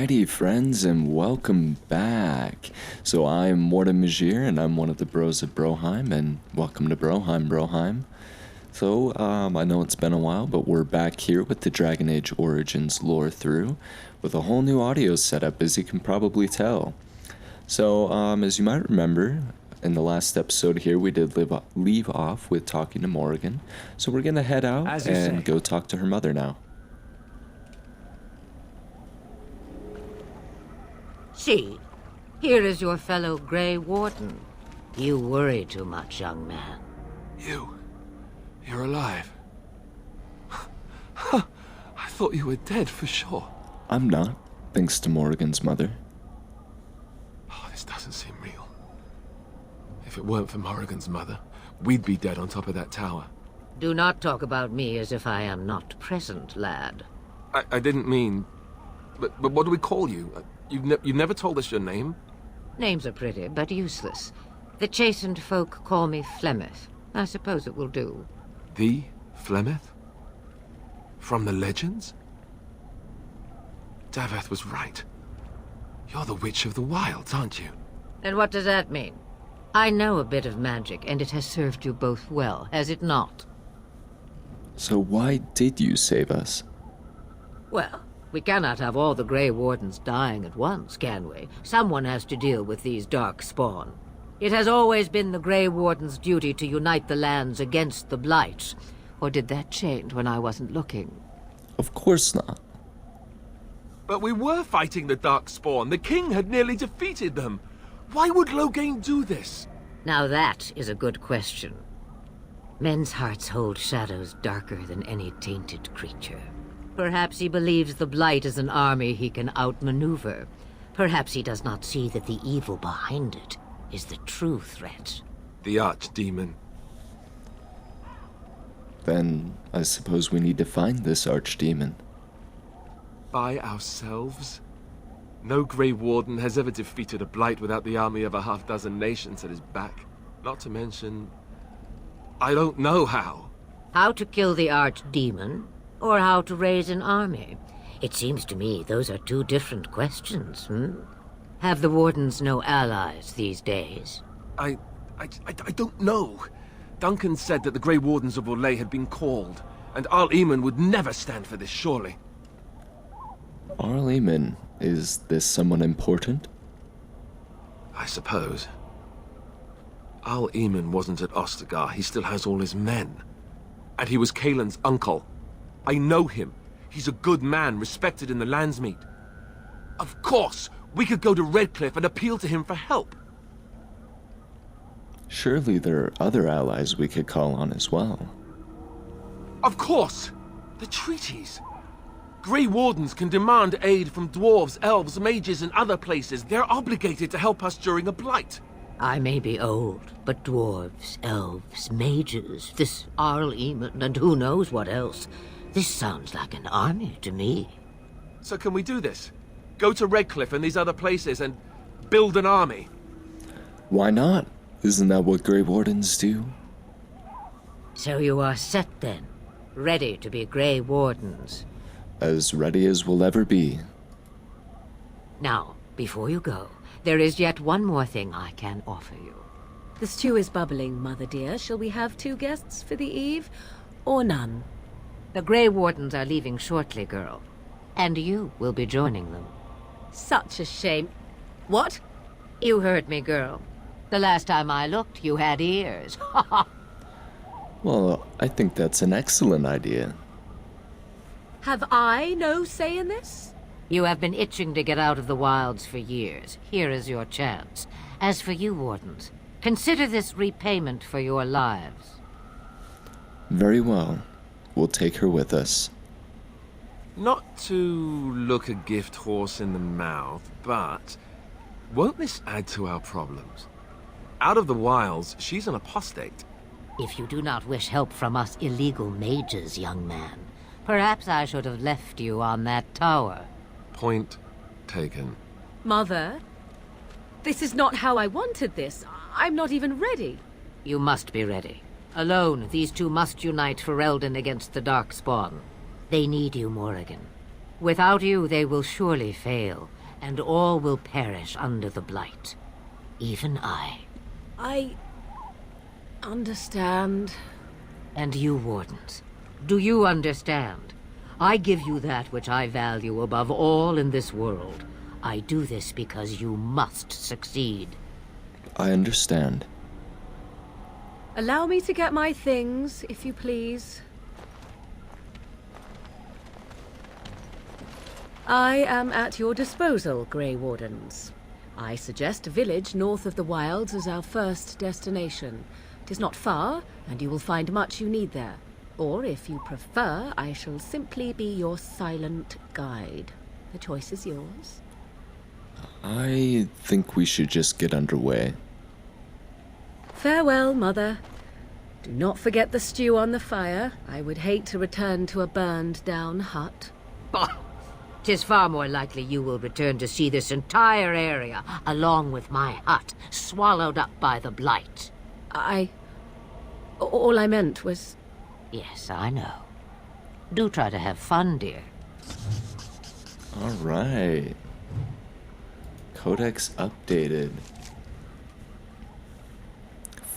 Alrighty, friends, and welcome back. So I'm Morten Magier, and I'm one of the bros at Broheim, and welcome to Broheim. So, I know it's been a while, but we're back here with the Dragon Age Origins Lorethrough, with a whole new audio setup, as you can probably tell. So, as you might remember, in the last episode here, we did leave off with talking to Morrigan. So we're gonna head out and go talk to her mother now. See, here is your fellow Grey Warden. You worry too much, young man. You're alive. I thought you were dead for sure. I'm not, thanks to Morrigan's mother. Oh, this doesn't seem real. If it weren't for Morrigan's mother, we'd be dead on top of that tower. Do not talk about me as if I am not present, lad. I didn't mean... But what do we call you? You've never told us your name? Names are pretty, but useless. The chastened folk call me Flemeth. I suppose it will do. The Flemeth? From the legends? Daveth was right. You're the Witch of the Wilds, aren't you? And what does that mean? I know a bit of magic, and it has served you both well, has it not? So why did you save us? Well, we cannot have all the Grey Wardens dying at once, can we? Someone has to deal with these dark spawn. It has always been the Grey Warden's duty to unite the lands against the Blight. Or did that change when I wasn't looking? Of course not. But we were fighting the dark spawn. The king had nearly defeated them. Why would Loghain do this? Now that is a good question. Men's hearts hold shadows darker than any tainted creature. Perhaps he believes the Blight is an army he can outmaneuver. Perhaps he does not see that the evil behind it is the true threat. The archdemon. Then I suppose we need to find this archdemon. By ourselves? No Grey Warden has ever defeated a Blight without the army of a half-dozen nations at his back. Not to mention... I don't know how. How to kill the archdemon, or how to raise an army? It seems to me those are two different questions, Have the Wardens no allies these days? I don't know. Duncan said that the Grey Wardens of Orlais had been called, and Arl Eamon would never stand for this, surely. Arl Eamon, is this someone important? I suppose. Arl Eamon wasn't at Ostagar. He still has all his men. And he was Kaelin's uncle. I know him. He's a good man, respected in the Landsmeet. Of course, we could go to Redcliffe and appeal to him for help. Surely there are other allies we could call on as well. Of course! The treaties. Grey Wardens can demand aid from dwarves, elves, mages, and other places. They're obligated to help us during a blight. I may be old, but dwarves, elves, mages, this Arl Eamon, and who knows what else. This sounds like an army to me. So can we do this? Go to Redcliffe and these other places and build an army? Why not? Isn't that what Grey Wardens do? So you are set then, ready to be Grey Wardens. As ready as we'll ever be. Now, before you go, there is yet one more thing I can offer you. The stew is bubbling, Mother dear. Shall we have 2 guests for the eve, or none? The Grey Wardens are leaving shortly, girl. And you will be joining them. Such a shame. What? You heard me, girl. The last time I looked, you had ears. Well, I think that's an excellent idea. Have I no say in this? You have been itching to get out of the wilds for years. Here is your chance. As for you, Wardens, consider this repayment for your lives. Very well. We'll take her with us. Not to look a gift horse in the mouth, but won't this add to our problems? Out of the wilds, she's an apostate. If you do not wish help from us illegal mages, young man, perhaps I should have left you on that tower. Point taken. Mother, this is not how I wanted this. I'm not even ready. You must be ready. Alone, these two must unite Ferelden against the Darkspawn. They need you, Morrigan. Without you, they will surely fail, and all will perish under the blight. Even I. I understand. And you, Wardens. Do you understand? I give you that which I value above all in this world. I do this because you must succeed. I understand. Allow me to get my things, if you please. I am at your disposal, Grey Wardens. I suggest a village north of the Wilds as our first destination. It is not far, and you will find much you need there. Or, if you prefer, I shall simply be your silent guide. The choice is yours. I think we should just get underway. Farewell, Mother. Do not forget the stew on the fire. I would hate to return to a burned-down hut. Bah! 'Tis far more likely you will return to see this entire area, along with my hut, swallowed up by the blight. All I meant was... Yes, I know. Do try to have fun, dear. All right. Codex updated.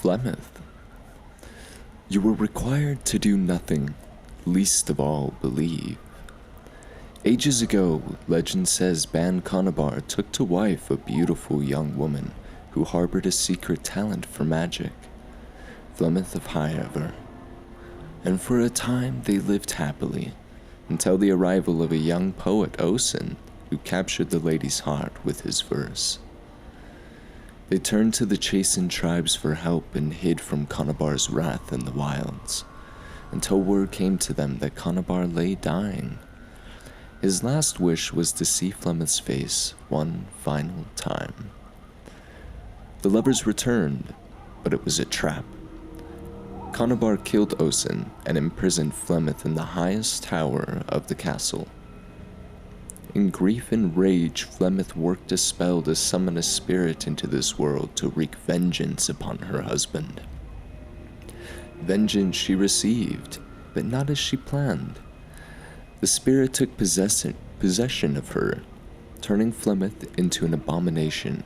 Flemeth. You were required to do nothing, least of all believe. Ages ago, legend says Ban Conabar took to wife a beautiful young woman who harbored a secret talent for magic, Flemeth of Highever. And for a time they lived happily, until the arrival of a young poet, Osen, who captured the lady's heart with his verse. They turned to the chastened tribes for help and hid from Conabar's wrath in the wilds, until word came to them that Conabar lay dying. His last wish was to see Flemeth's face one final time. The lovers returned, but it was a trap. Conabar killed Osen and imprisoned Flemeth in the highest tower of the castle. In grief and rage, Flemeth worked a spell to summon a spirit into this world to wreak vengeance upon her husband. Vengeance she received, but not as she planned. The spirit took possession of her, turning Flemeth into an abomination,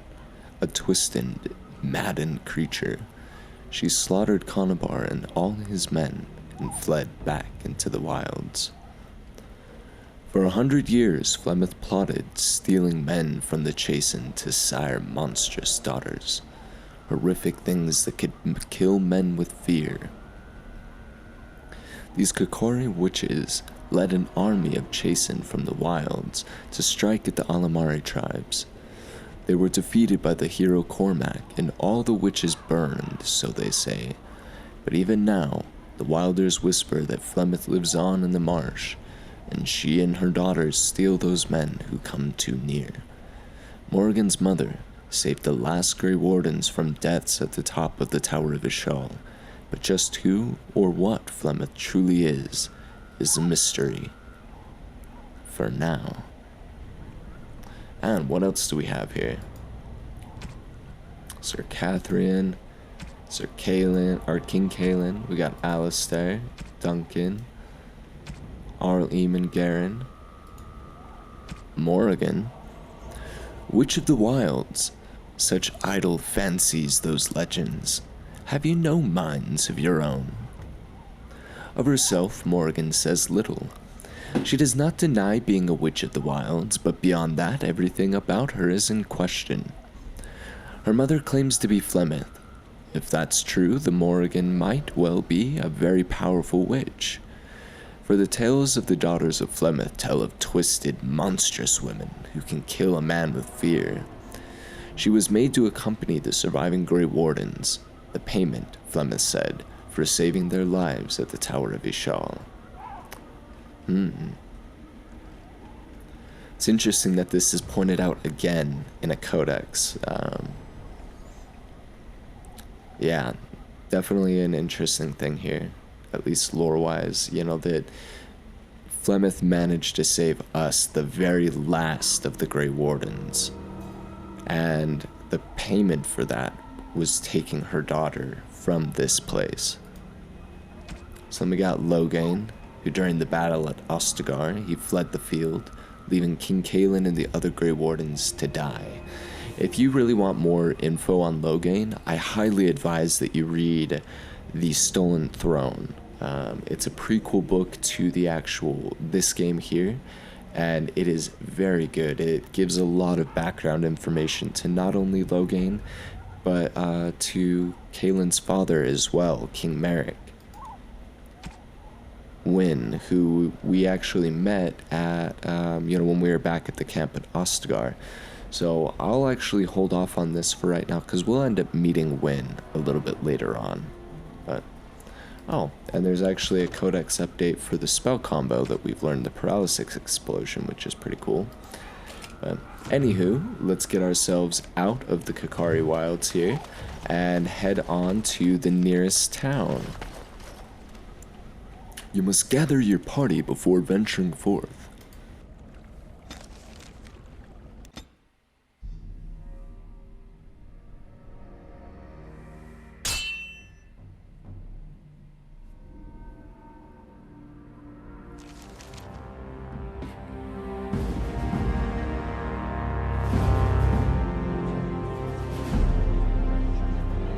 a twisted, maddened creature. She slaughtered Conabar and all his men and fled back into the wilds. For 100 years, Flemeth plotted, stealing men from the chastened to sire monstrous daughters, horrific things that could kill men with fear. These Kokori witches led an army of chastened from the wilds to strike at the Alamari tribes. They were defeated by the hero Cormac, and all the witches burned, so they say. But even now, the Wilders whisper that Flemeth lives on in the marsh, and she and her daughters steal those men who come too near. Morrigan's mother saved the last Grey Wardens from deaths at the top of the Tower of Ishal, but just who or what Flemeth truly is a mystery. For now. And what else do we have here? Sir Catherine, Sir Kaelin, or King Kaelin. We got Alistair, Duncan, Arl Eamon Garin, Morrigan. Which of the wilds? Such idle fancies, those legends. Have you no minds of your own? Of herself, Morrigan says little. She does not deny being a witch of the wilds, but beyond that, everything about her is in question. Her mother claims to be Flemeth. If that's true, the Morrigan might well be a very powerful witch. For the tales of the daughters of Flemeth tell of twisted, monstrous women who can kill a man with fear. She was made to accompany the surviving Grey Wardens, the payment, Flemeth said, for saving their lives at the Tower of Ishal. It's interesting that this is pointed out again in a codex. Yeah, definitely an interesting thing here, at least lore-wise. You know, that Flemeth managed to save us, the very last of the Grey Wardens. And the payment for that was taking her daughter from this place. So then we got Logain, who during the battle at Ostagar, he fled the field, leaving King Kalen and the other Grey Wardens to die. If you really want more info on Loghain, I highly advise that you read The Stolen Throne. It's a prequel book to this game here, and it is very good. It gives a lot of background information to not only Loghain, but to Kalen's father as well, King Merrick. Wynn, who we actually met at, when we were back at the camp at Ostagar. So I'll actually hold off on this for right now, because we'll end up meeting Wynn a little bit later on. But, oh, and there's actually a codex update for the spell combo that we've learned, the Paralysis Explosion, which is pretty cool. But anywho, let's get ourselves out of the Kakari Wilds here, and head on to the nearest town. You must gather your party before venturing forth.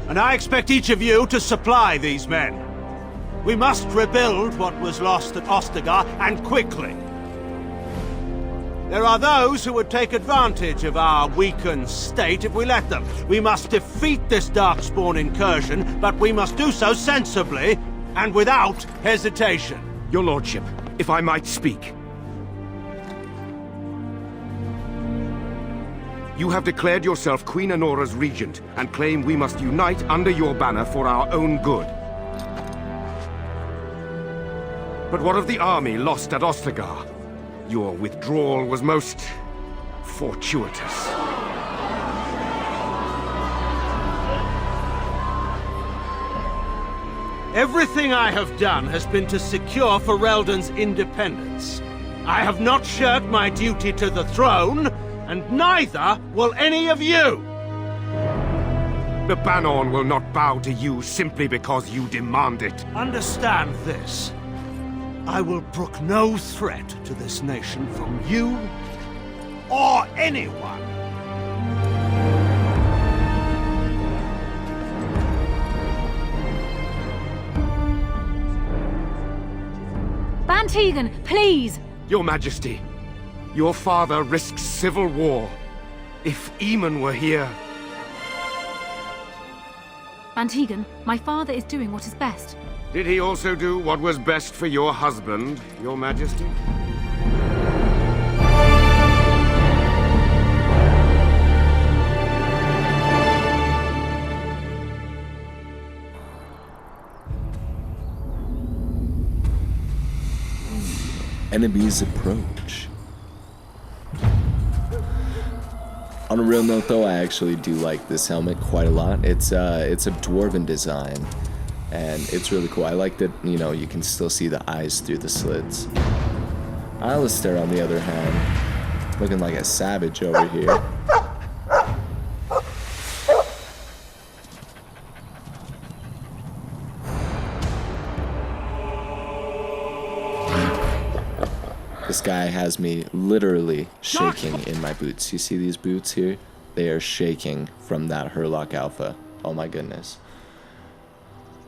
And I expect each of you to supply these men. We must rebuild what was lost at Ostagar, and quickly. There are those who would take advantage of our weakened state if we let them. We must defeat this Darkspawn incursion, but we must do so sensibly and without hesitation. Your Lordship, if I might speak. You have declared yourself Queen Anora's regent, and claim we must unite under your banner for our own good. But what of the army lost at Ostagar? Your withdrawal was most fortuitous. Everything I have done has been to secure Ferelden's independence. I have not shirked my duty to the throne, and neither will any of you! The Banorn will not bow to you simply because you demand it. Understand this. I will brook no threat to this nation from you or anyone. Bantegan, please! Your Majesty, your father risks civil war. If Eamon were here... Bantegan, my father is doing what is best. Did he also do what was best for your husband, Your Majesty? Enemies approach. On a real note though, I actually do like this helmet quite a lot. It's a dwarven design. And it's really cool. I like that, you can still see the eyes through the slits. Alistair, on the other hand, looking like a savage over here. This guy has me literally shaking in my boots. You see these boots here? They are shaking from that Hurlock Alpha. Oh my goodness.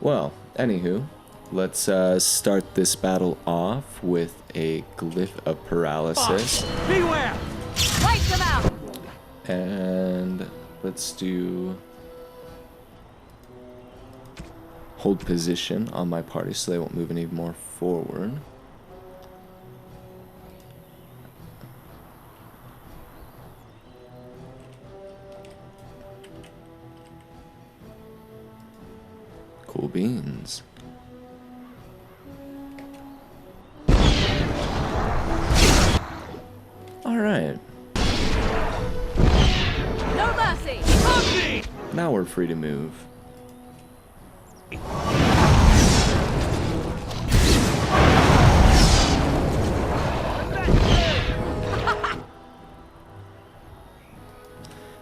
Well, anywho, let's start this battle off with a Glyph of Paralysis. Beware! Wipe them out! And let's do hold position on my party so they won't move any more forward. Cool beans. All right. No mercy! Now we're free to move.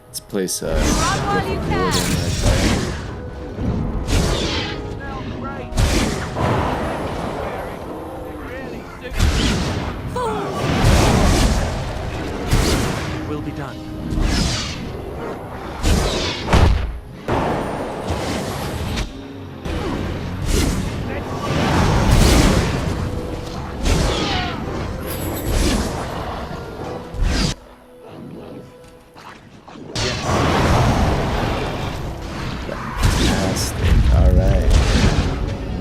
Let's place a Run while you can! right there. be done. Fantastic. All right.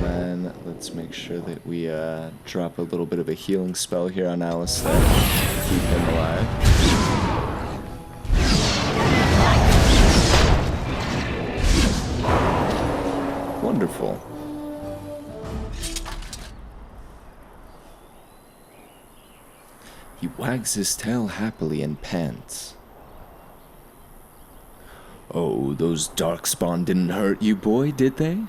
And then let's make sure that we drop a little bit of a healing spell here on Alistair. Keep him alive. Wonderful. He wags his tail happily and pants. Oh, those darkspawn didn't hurt you, boy, did they?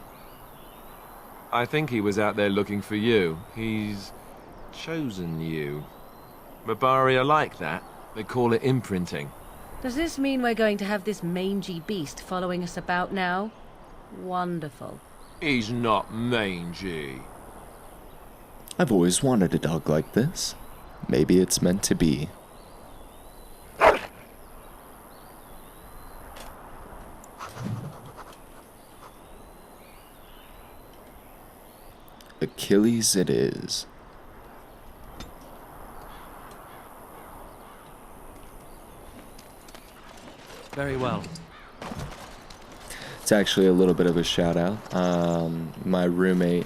I think he was out there looking for you. He's chosen you. Mabari are like that. They call it imprinting. Does this mean we're going to have this mangy beast following us about now? Wonderful. He's not mangy. I've always wanted a dog like this. Maybe it's meant to be. Achilles it is. Very well. It's actually a little bit of a shout out. My roommate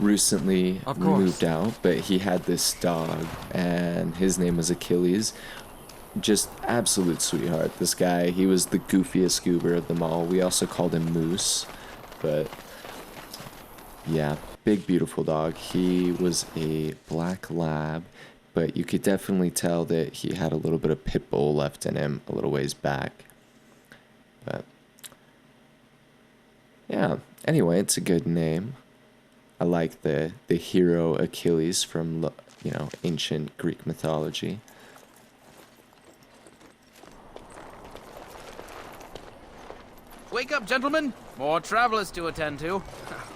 recently moved out, but he had this dog, and his name was Achilles. Just absolute sweetheart. This guy, he was the goofiest goober of them all. We also called him Moose, but yeah, big beautiful dog. He was a black lab, but you could definitely tell that he had a little bit of pit bull left in him a little ways back. But yeah, anyway, it's a good name. I like the hero Achilles from, ancient Greek mythology. Wake up, gentlemen! More travelers to attend to.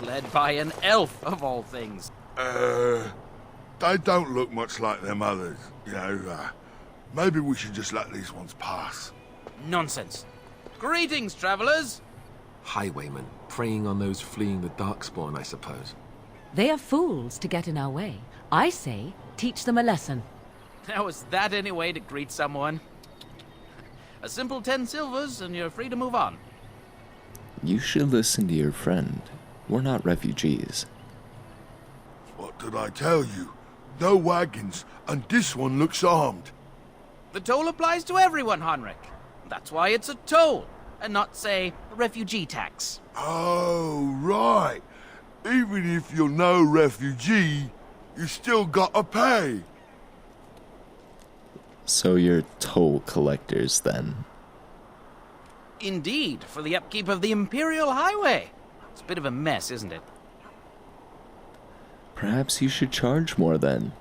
Led by an elf, of all things. They don't look much like them others, maybe we should just let these ones pass. Nonsense. Greetings, travelers! Highwaymen, preying on those fleeing the Darkspawn, I suppose. They are fools to get in our way. I say, teach them a lesson. Now is that any way to greet someone? A simple 10 silvers and you're free to move on. You should listen to your friend. We're not refugees. What did I tell you? No wagons, and this one looks armed. The toll applies to everyone, Henrik. That's why it's a toll, and not, say, a refugee tax. Oh, right. Even if you're no refugee, you still gotta pay. So you're toll collectors, then? Indeed, for the upkeep of the Imperial Highway. It's a bit of a mess, isn't it? Perhaps you should charge more, then.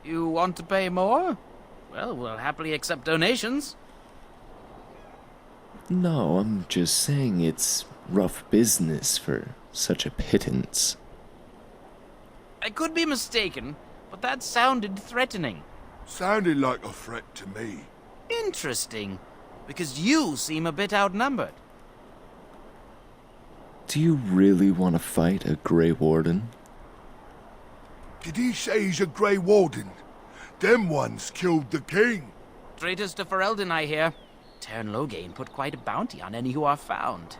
You want to pay more? Well, we'll happily accept donations. No, I'm just saying it's rough business for such a pittance. I could be mistaken, but that sounded threatening. Sounded like a threat to me. Interesting, because you seem a bit outnumbered. Do you really want to fight a Grey Warden? Did he say he's a Grey Warden? Them ones killed the king. Traitors to Ferelden, I hear. Tern Loghain put quite a bounty on any who are found.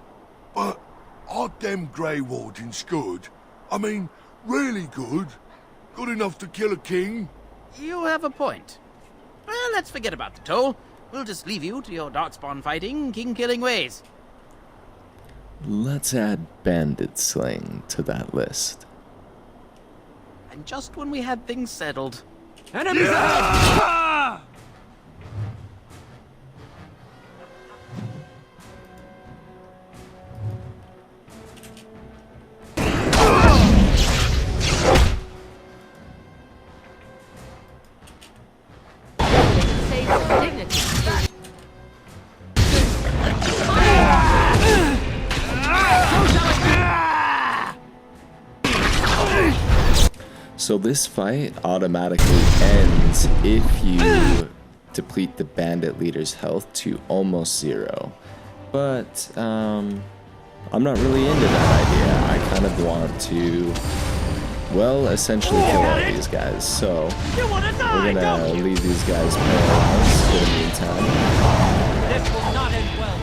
But are them Grey Wardens good? I mean, really good? Good enough to kill a king? You have a point. Well, let's forget about the toll. We'll just leave you to your darkspawn fighting, king-killing ways. Let's add bandit slaying to that list. And just when we had things settled. Enemies ahead! Say with dignity. So this fight automatically ends if you deplete the bandit leader's health to almost 0. But, I'm not really into that idea. I kind of want to, well, essentially kill all these guys. So, we're gonna leave these guys paralyzed for the meantime. This will not end well.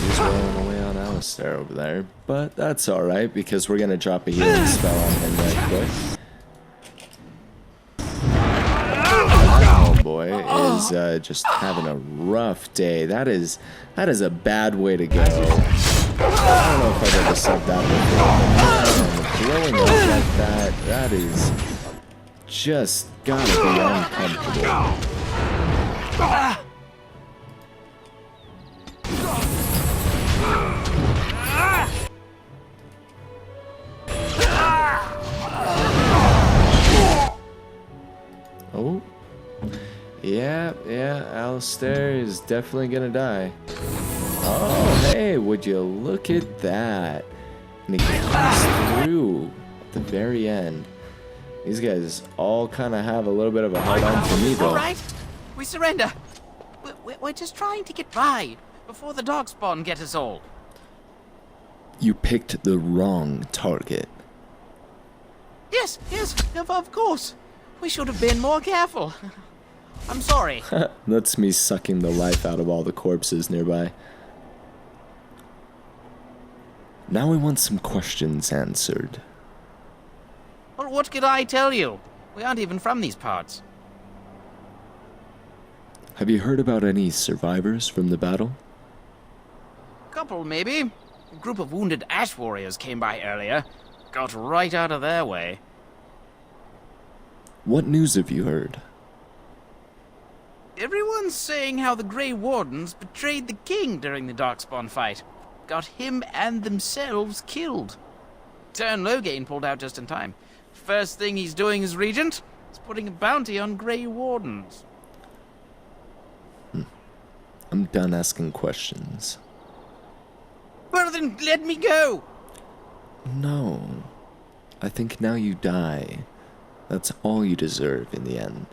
He's rolling away on Alistair over there. But that's alright, because we're gonna drop a healing spell on him right quick. Oh boy, is just having a rough day. That is a bad way to go. I don't know if I've ever said that before, but blowing up like that is just gotta be uncomfortable. Oh. Yeah, Alistair is definitely gonna die. Oh, hey, would you look at that? And he comes through at the very end. These guys all kind of have a little bit of a hard on for me, though. All right, we surrender. We're just trying to get by before the darkspawn get us all. You picked the wrong target. Yes, of course. We should have been more careful. I'm sorry. That's me sucking the life out of all the corpses nearby. Now we want some questions answered. Well, what could I tell you? We aren't even from these parts. Have you heard about any survivors from the battle? Couple, maybe. A group of wounded ash warriors came by earlier. Got right out of their way. What news have you heard? Everyone's saying how the Grey Wardens betrayed the king during the Darkspawn fight. Got him and themselves killed. Tern Loghain pulled out just in time. First thing he's doing as regent is putting a bounty on Grey Wardens. I'm done asking questions. Well then, let me go! No. I think now you die. That's all you deserve in the end.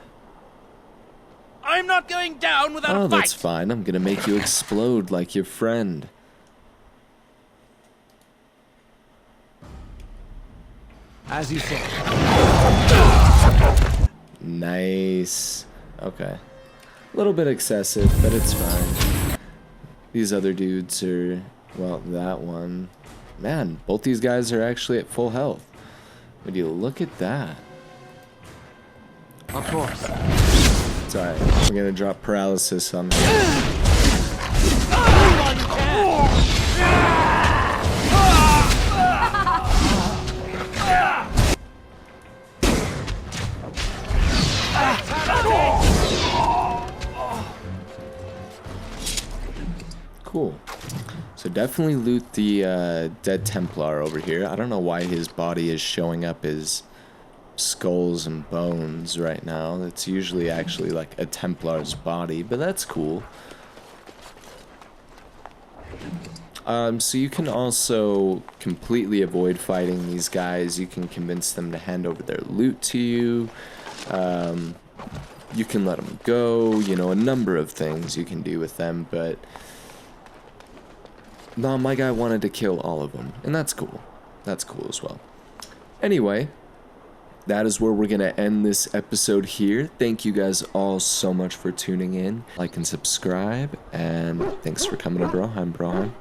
I'm not going down without a fight! Oh, that's fine. I'm gonna make you explode like your friend. As you say. Nice. Okay. A little bit excessive, but it's fine. These other dudes are, well, that one. Man, both these guys are actually at full health. Would you look at that? Of course. It's alright. I'm gonna drop paralysis on him. Cool. So definitely loot the dead Templar over here. I don't know why his body is showing up as skulls and bones right now. That's usually actually like a Templar's body, but that's cool. So you can also completely avoid fighting these guys. You can convince them to hand over their loot to you. You can let them go. You know, a number of things you can do with them, but no, my guy wanted to kill all of them, and that's cool. That's cool as well. Anyway, that is where we're going to end this episode here. Thank you guys all so much for tuning in. Like and subscribe, and thanks for coming to Broheim.